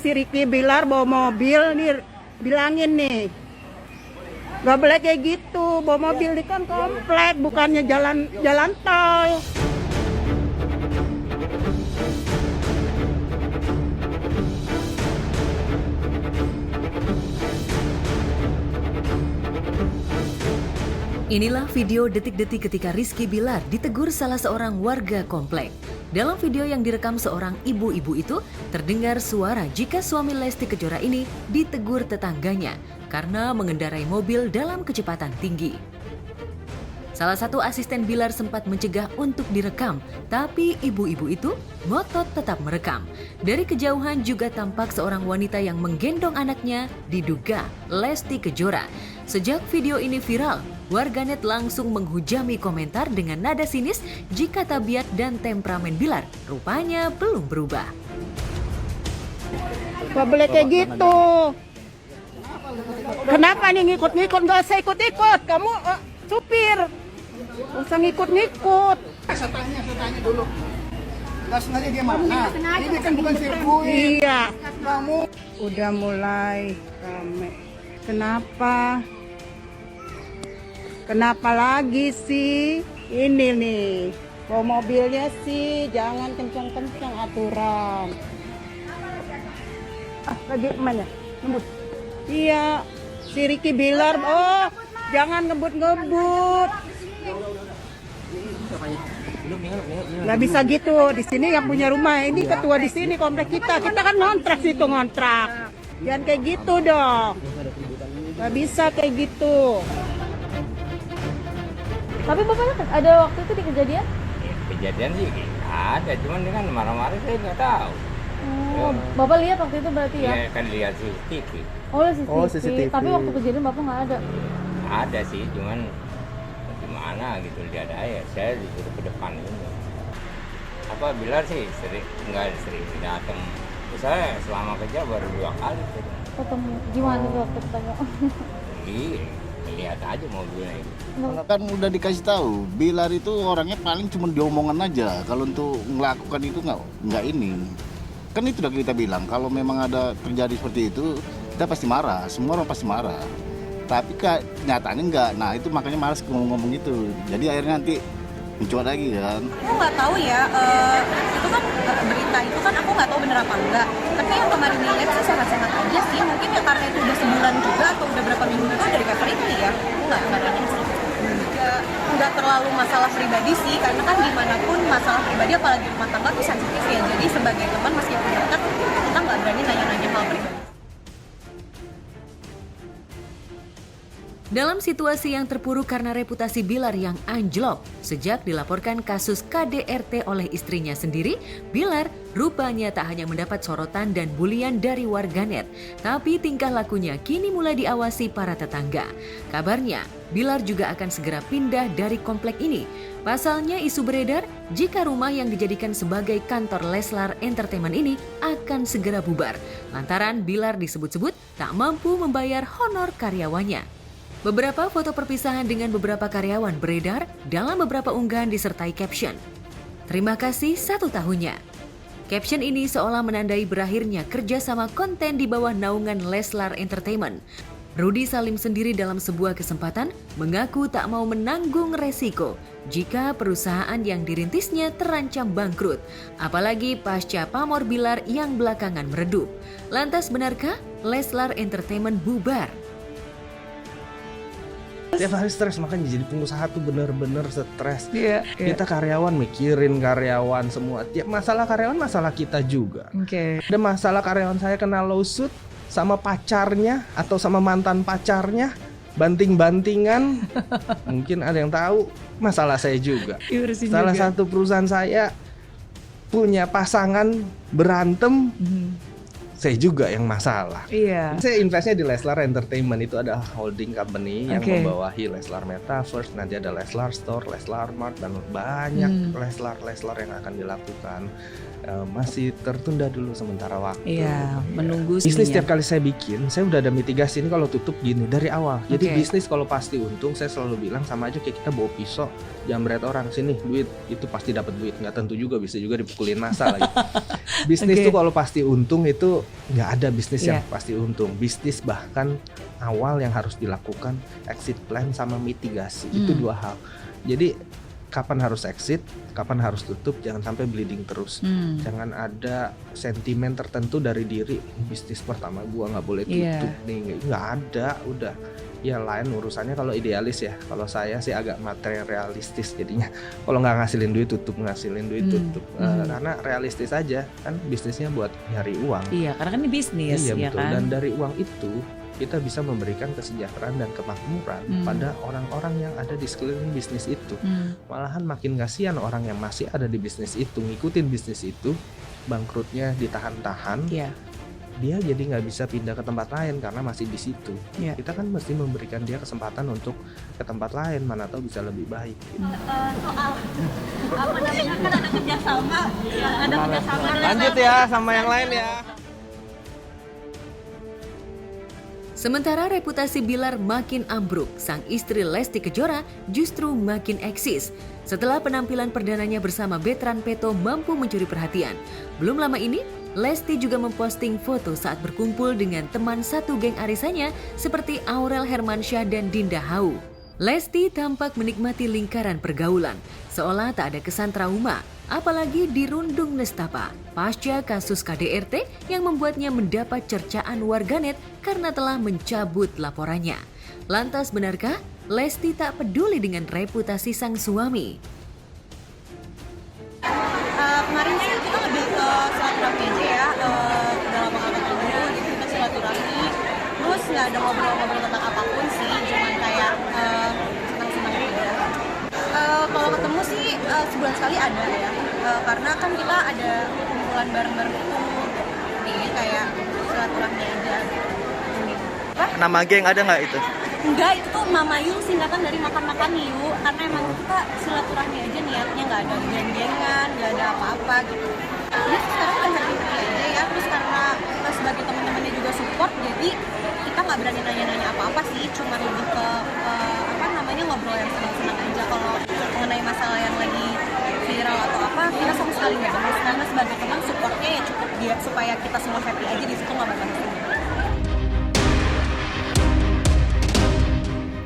si Ricky Bilar bawa mobil nih, bilangin nih. Gak boleh kayak gitu, bawa mobil di kan komplek, bukannya jalan tol. Inilah video detik-detik ketika Rizky Bilar ditegur salah seorang warga komplek. Dalam video yang direkam seorang ibu-ibu itu, terdengar suara jika suami Lesti Kejora ini ditegur tetangganya karena mengendarai mobil dalam kecepatan tinggi. Salah satu asisten Bilar sempat mencegah untuk direkam, tapi ibu-ibu itu ngotot tetap merekam. Dari kejauhan juga tampak seorang wanita yang menggendong anaknya, diduga Lesti Kejora. Sejak video ini viral, warganet langsung menghujami komentar dengan nada sinis jika tabiat dan temperamen Bilar rupanya belum berubah. Gak boleh kayak gitu. Kenapa nih ngikut-ngikut? Gak usah ikut-ikut. Kamu supir. Gak usah ngikut-ngikut. Saya tanya dulu. Gak sengaja dia mana? Ini kan bukan sirkuit. Iya. Kamu Udah mulai rame. Kenapa? Kenapa lagi sih? Ini nih, bawa mobilnya sih, jangan kencang-kencang aturan. Lagi mana? Ngebut. Iya, si Ricky Bilar. Oh, jangan ngebut-ngebut. Nggak bisa gitu. Di sini yang punya rumah ini ketua di sini komplek kita. Kita kan ngontrak situ ngontrak. Jangan kayak gitu dong. Nggak bisa kayak gitu. Tapi bapaknya ada waktu itu di kejadian? Kejadian sih ada, cuman dia kan marah-marah saya nggak tahu. Oh, bapak lihat waktu itu berarti ya? Iya kan lihat CCTV. Oh, CCTV. Oh, CCTV. Tapi waktu kejadian bapak nggak ada. Ada sih, cuman gimana gitu dia ada ya. Saya disuruh ke depan ini. Apa Bilar sih nggak sering datang. Saya selama kerja baru 2 kali. Ketemu gimana tuh waktu ketemu? Iya, lihat aja mobilnya itu. Kan udah dikasih tahu, Bilar itu orangnya paling cuma diomongan aja. Kalau untuk melakukan itu nggak ini. Kan itu udah kita bilang, kalau memang ada terjadi seperti itu, kita pasti marah. Semua orang pasti marah. Tapi kenyataannya enggak. Nah itu makanya malas ngomong-ngomong itu. Jadi akhirnya nanti mencuat lagi kan. Aku nggak tahu ya, itu kan berita itu kan aku nggak tahu bener apa enggak. Tapi yang kemarin dilihat sih sehat-sehat aja sih. Mungkin ya karena itu udah sebulan juga atau udah berapa minggu juga dari cover itu ya. Aku nggak nanya sih. Nggak terlalu masalah pribadi sih, karena kan dimanapun masalah pribadi apalagi rumah tangga tuh sensitif ya. Jadi sebagai teman meskipun dekat, kita nggak berani nanya-nanya hal pribadi. Dalam situasi yang terpuruk karena reputasi Bilar yang anjlok, sejak dilaporkan kasus KDRT oleh istrinya sendiri, Bilar rupanya tak hanya mendapat sorotan dan bulian dari warganet, tapi tingkah lakunya kini mulai diawasi para tetangga. Kabarnya, Bilar juga akan segera pindah dari komplek ini. Pasalnya isu beredar jika rumah yang dijadikan sebagai kantor Leslar Entertainment ini akan segera bubar, lantaran Bilar disebut-sebut tak mampu membayar honor karyawannya. Beberapa foto perpisahan dengan beberapa karyawan beredar dalam beberapa unggahan disertai caption, "Terima kasih 1 tahunnya." Caption ini seolah menandai berakhirnya kerjasama konten di bawah naungan Leslar Entertainment. Rudy Salim sendiri dalam sebuah kesempatan mengaku tak mau menanggung resiko jika perusahaan yang dirintisnya terancam bangkrut, apalagi pasca pamor Bilar yang belakangan meredup. Lantas benarkah Leslar Entertainment bubar? Tiap hari stres, makanya jadi pengusaha tuh bener-bener stres. Iya. Kita karyawan mikirin karyawan semua. Tiap masalah karyawan masalah kita juga. Oke. Ada masalah karyawan saya kena lawsuit sama pacarnya atau sama mantan pacarnya, banting-bantingan. Mungkin ada yang tahu, masalah saya juga. Diurusin Salah juga. satu perusahaan saya punya pasangan berantem. Saya juga yang masalah. Iya. Saya investnya di Leslar Entertainment, itu ada holding company yang Oke. membawahi Leslar Metaverse, nanti ada Leslar Store, Leslar Mart, dan banyak Leslar yang akan dilakukan. Masih tertunda dulu sementara waktu. Iya, menunggu Bisnis sininya. setiap kali saya bikin, saya udah ada mitigasi ini kalau tutup gini dari awal. Jadi Oke. bisnis kalau pasti untung, saya selalu bilang sama aja kayak kita bawa pisau, jambret orang sini duit, itu pasti dapat duit. Nggak tentu juga, bisa juga dipukulin massa lagi. Bisnis Oke. tuh kalau pasti untung itu nggak ada bisnis yang Iya. pasti untung. Bisnis bahkan awal yang harus dilakukan exit plan sama mitigasi, itu dua hal. Jadi kapan harus exit, kapan harus tutup, jangan sampai bleeding terus. Jangan ada sentimen tertentu dari diri, bisnis pertama gua nggak boleh tutup nih, nggak ada, udah. Ya lain urusannya kalau idealis ya. Kalau saya sih agak materialistis jadinya. Kalau nggak ngasilin duit tutup, karena realistis aja kan, bisnisnya buat nyari uang. Iya, karena kan ini bisnis, Iya ya betul. kan? Dan dari uang itu kita bisa memberikan kesejahteraan dan kemakmuran pada orang-orang yang ada di sekeliling bisnis itu. Malahan makin kasihan orang yang masih ada di bisnis itu, ngikutin bisnis itu, bangkrutnya ditahan-tahan. Iya. Dia jadi nggak bisa pindah ke tempat lain karena masih di situ. Iya. Kita kan mesti memberikan dia kesempatan untuk ke tempat lain, mana tahu bisa lebih baik. Gitu. Soal apa namanya, kan ada kerjasama, Lanjut ya sama yang lain ya. Sementara reputasi Bilar makin ambruk, sang istri Lesti Kejora justru makin eksis. Setelah penampilan perdananya bersama Betran Peto mampu mencuri perhatian. Belum lama ini, Lesti juga memposting foto saat berkumpul dengan teman satu geng arisannya seperti Aurel Hermansyah dan Dinda Hau. Lesti tampak menikmati lingkaran pergaulan, seolah tak ada kesan trauma, apalagi dirundung nestapa pasca kasus KDRT yang membuatnya mendapat cercaan warganet karena telah mencabut laporannya. Lantas benarkah Lesti tak peduli dengan reputasi sang suami? Kemarin sih kita lebih ke silaturahmi aja ya, udah lama gak ketemu, jadi kita silaturahmi, terus nggak ada ngobrol-ngobrol tentang apapun sih, cuman kayak senang-senang aja. Kalau ketemu sih sebulan sekali ada ya, karena kan kita ada kumpulan bareng-bareng itu, jadi kayak silaturahmi aja. Nama geng ada nggak itu? Enggak, itu tuh Mama Yu, singkatan dari makan-makan Yu, karena emang kita silaturahmi aja niatnya, nggak ada geng-gengan, nggak ada apa-apa gitu. Jadi sekarang udah happy aja ya, terus karena kita sebagai teman-temannya juga support, jadi kita nggak berani nanya-nanya apa-apa sih, cuma lebih ke apa namanya, ngobrol yang senang-senang aja. Kalau mengenai masalah yang lagi viral atau apa, kita sama sekali nggak bahas, karena sebagai teman supportnya ya cukup dia supaya kita semua happy aja, di situ nggak bakal bahas.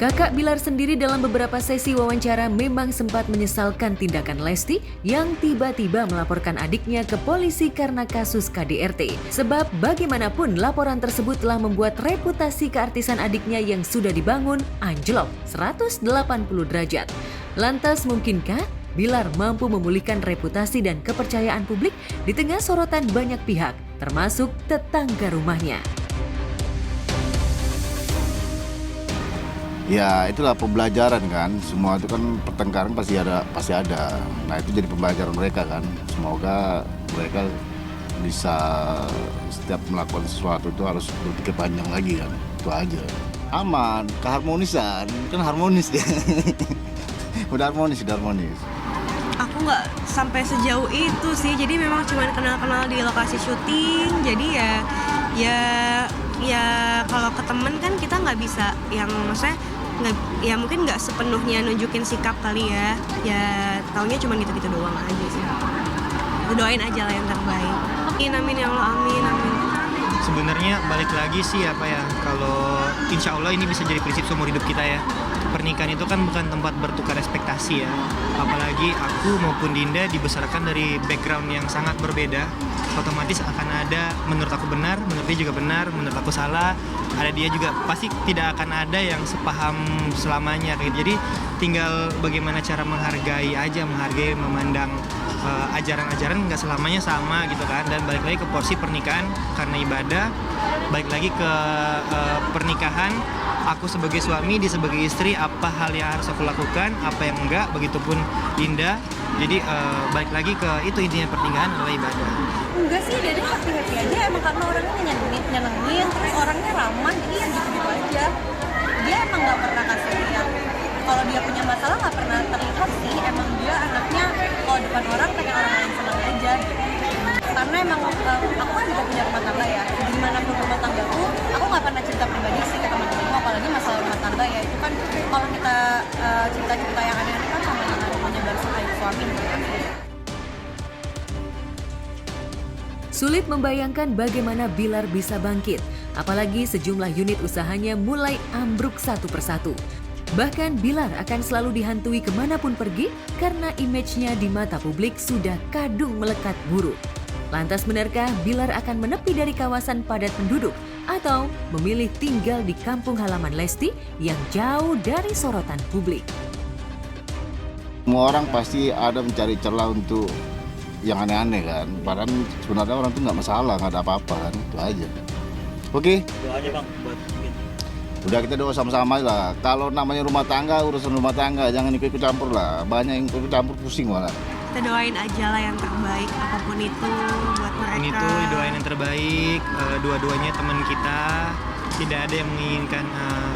Kakak Bilar sendiri dalam beberapa sesi wawancara memang sempat menyesalkan tindakan Lesti yang tiba-tiba melaporkan adiknya ke polisi karena kasus KDRT. Sebab bagaimanapun laporan tersebut telah membuat reputasi keartisan adiknya yang sudah dibangun anjlok 180 derajat. Lantas mungkinkah Bilar mampu memulihkan reputasi dan kepercayaan publik di tengah sorotan banyak pihak, termasuk tetangga rumahnya? Ya itulah pembelajaran kan, semua itu kan pertengkaran pasti ada. Nah itu jadi pembelajaran mereka kan. Semoga mereka bisa setiap melakukan sesuatu itu harus berpikir panjang lagi kan, itu aja. Aman, keharmonisan, kan harmonis ya. udah harmonis. Aku nggak sampai sejauh itu sih, jadi memang cuma kenal-kenal di lokasi syuting, jadi ya kalau ke temen kan kita nggak bisa yang maksudnya ya mungkin nggak sepenuhnya nunjukin sikap kali ya taunya cuma gitu-gitu doang aja sih. Doain aja lah yang terbaik. Amin ya Allah, amin. Sebenarnya balik lagi sih kalau insya Allah ini bisa jadi prinsip seumur hidup kita ya. Pernikahan itu kan bukan tempat bertukar ekspektasi ya. Apalagi aku maupun Dinda dibesarkan dari background yang sangat berbeda. Otomatis akan ada menurut aku benar, menurut dia juga benar, menurut aku salah. Ada dia juga, pasti tidak akan ada yang sepaham selamanya. Jadi tinggal bagaimana cara menghargai, memandang ajaran-ajaran nggak selamanya sama gitu kan. Dan balik lagi ke porsi pernikahan karena ibadah, balik lagi ke pernikahan. Aku sebagai suami, dia sebagai istri, apa hal yang harus aku lakukan, apa yang enggak, begitupun Dinda. Jadi balik lagi ke itu, intinya pernikahan adalah ibadah. Enggak sih, dia happy aja, emang karena orangnya nyenengin, terus orangnya ramah, jadi ya gitu aja. Dia emang nggak pernah kasih yang kalau dia punya masalah nggak pernah terlihat sih. Emang dia anaknya kalau depan orang pengen orang lain senang aja. Karena emang aku kan juga punya rumah tangga ya. Dimanapun rumah tanggaku, aku nggak pernah cerita pribadi sih ke teman-temanku, apalagi masalah rumah tangga ya. Itu kan kalau kita cerita-cerita yang aneh-aneh kan sama dengan rumahnya baru ayah suami. Sulit membayangkan bagaimana Bilar bisa bangkit, apalagi sejumlah unit usahanya mulai ambruk satu persatu. Bahkan Bilar akan selalu dihantui kemanapun pergi karena image-nya di mata publik sudah kadung melekat buruk. Lantas benarkah Bilar akan menepi dari kawasan padat penduduk atau memilih tinggal di kampung halaman Lesti yang jauh dari sorotan publik? Semua orang pasti ada mencari celah untuk yang aneh-aneh kan. Padahal sebenarnya orang tuh nggak masalah, nggak ada apa-apa kan, itu aja. Oke? Doa aja Bang buat Udah kita doa sama-sama lah. Kalau namanya rumah tangga, urusan rumah tangga, jangan ikut campur lah. Banyak yang ikut campur pusing malah. Kita doain aja lah yang terbaik apapun itu buat mereka. itu doain yang terbaik, dua-duanya teman kita, tidak ada yang menginginkan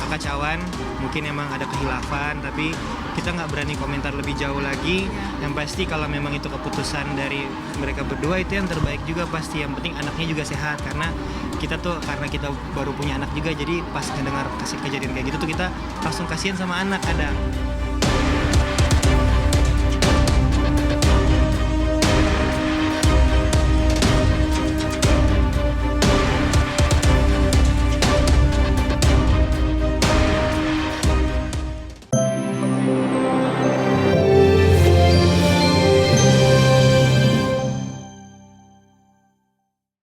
kekacauan, mungkin emang ada kehilafan, tapi kita nggak berani komentar lebih jauh lagi. Yang pasti kalau memang itu keputusan dari mereka berdua, itu yang terbaik juga pasti. Yang penting anaknya juga sehat, karena kita baru punya anak juga, jadi pas ngedengar kasih kejadian kayak gitu tuh kita langsung kasihan sama anak kadang.